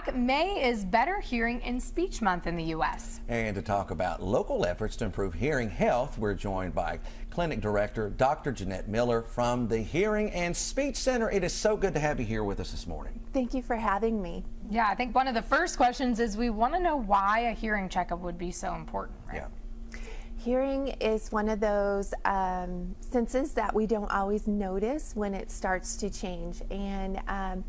back. May is Better Hearing and Speech Month in the U.S. And to talk about local efforts to improve hearing health, we're joined by Clinic Director Dr. Jeanette Miller from the Hearing and Speech Center. It is so good to have you here with us this morning. Thank you for having me. Yeah, I think one of the first questions is we want to know why a hearing checkup would be so important, right? Yeah. Hearing is one of those senses that we don't always notice when it starts to change, and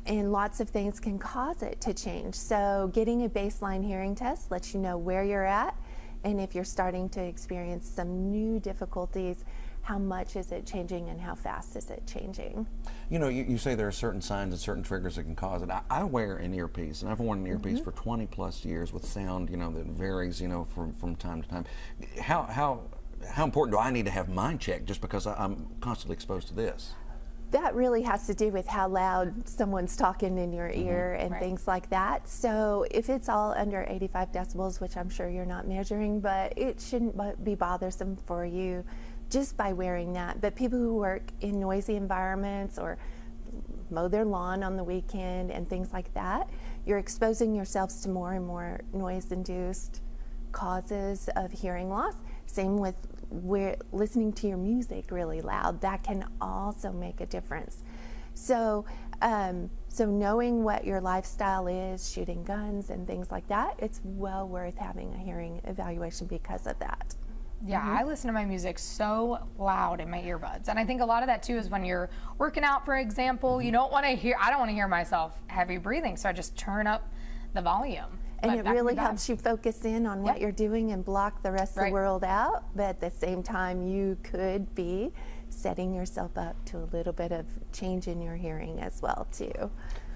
lots of things can cause it to change. So getting a baseline hearing test lets you know where you're at, and if you're starting to experience some new difficulties, how much is it changing and how fast is it changing? You know, you say there are certain signs and certain triggers that can cause it. I wear an earpiece, and I've worn an earpiece for 20 plus years with sound, you know, that varies, you know, from time to time. How important do I need to have mine checked just because I'm constantly exposed to this? That really has to do with how loud someone's talking in your ear and things like that. So if it's all under 85 decibels, which I'm sure you're not measuring, but it shouldn't be bothersome for you just by wearing that. But people who work in noisy environments or mow their lawn on the weekend and things like that, you're exposing yourselves to more and more noise-induced causes of hearing loss. Same with listening to your music really loud. That can also make a difference. So, so knowing what your lifestyle is, shooting guns and things like that, it's well worth having a hearing evaluation because of that. Yeah, I listen to my music so loud in my earbuds, and I think a lot of that too is when you're working out, for example. You don't want to hear. I don't want to hear myself heavy breathing, so I just turn up the volume. And it really helps you focus in on what you're doing and block the rest of the world out. But at the same time, you could be setting yourself up to a little bit of change in your hearing as well too.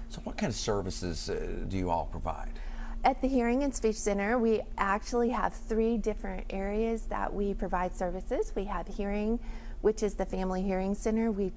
So what kind of services do you all provide? At the Hearing and Speech Center, we actually have 3 different areas that we provide services. We have hearing, which is the Family Hearing Center. We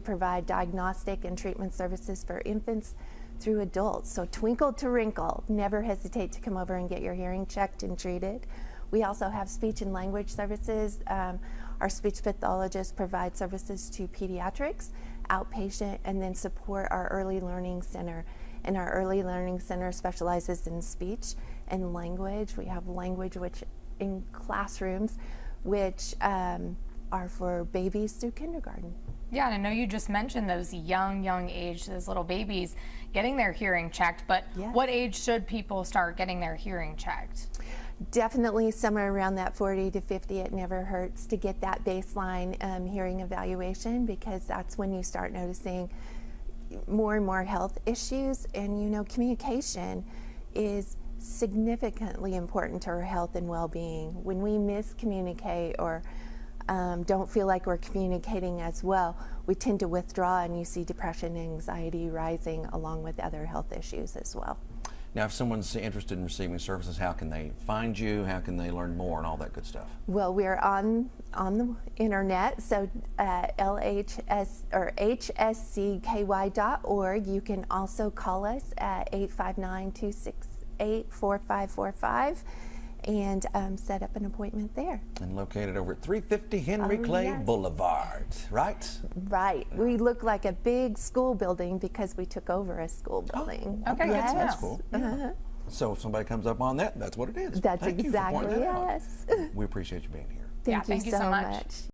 provide diagnostic and treatment services for infants through adults. So twinkle to wrinkle, never hesitate to come over and get your hearing checked and treated. We also have speech and language services. Our speech pathologists provide services to pediatrics, outpatient, and then support our early learning center. And our early learning center specializes in speech and language. We have language which in classrooms, which are for babies through kindergarten. Yeah, and I know you just mentioned those young age, those little babies getting their hearing checked, but what age should people start getting their hearing checked? Definitely somewhere around that 40 to 50. It never hurts to get that baseline hearing evaluation, because that's when you start noticing more and more health issues. And you know, communication is significantly important to our health and well-being. When we miscommunicate or don't feel like we're communicating as well, we tend to withdraw, and you see depression and anxiety rising along with other health issues as well. Now, if someone's interested in receiving services, how can they find you? How can they learn more and all that good stuff? Well, we're on the internet, so hscky.org. You can also call us at 859-268-4545 and set up an appointment there. And located over at 350 Henry Clay Boulevard, right? Right. We look like a big school building because we took over a school building. Okay, good to know. That's cool. So if somebody comes up on that, that's what it is. That's Thank you for exactly, pointing that out. yes. We appreciate you being here. Thank you so much.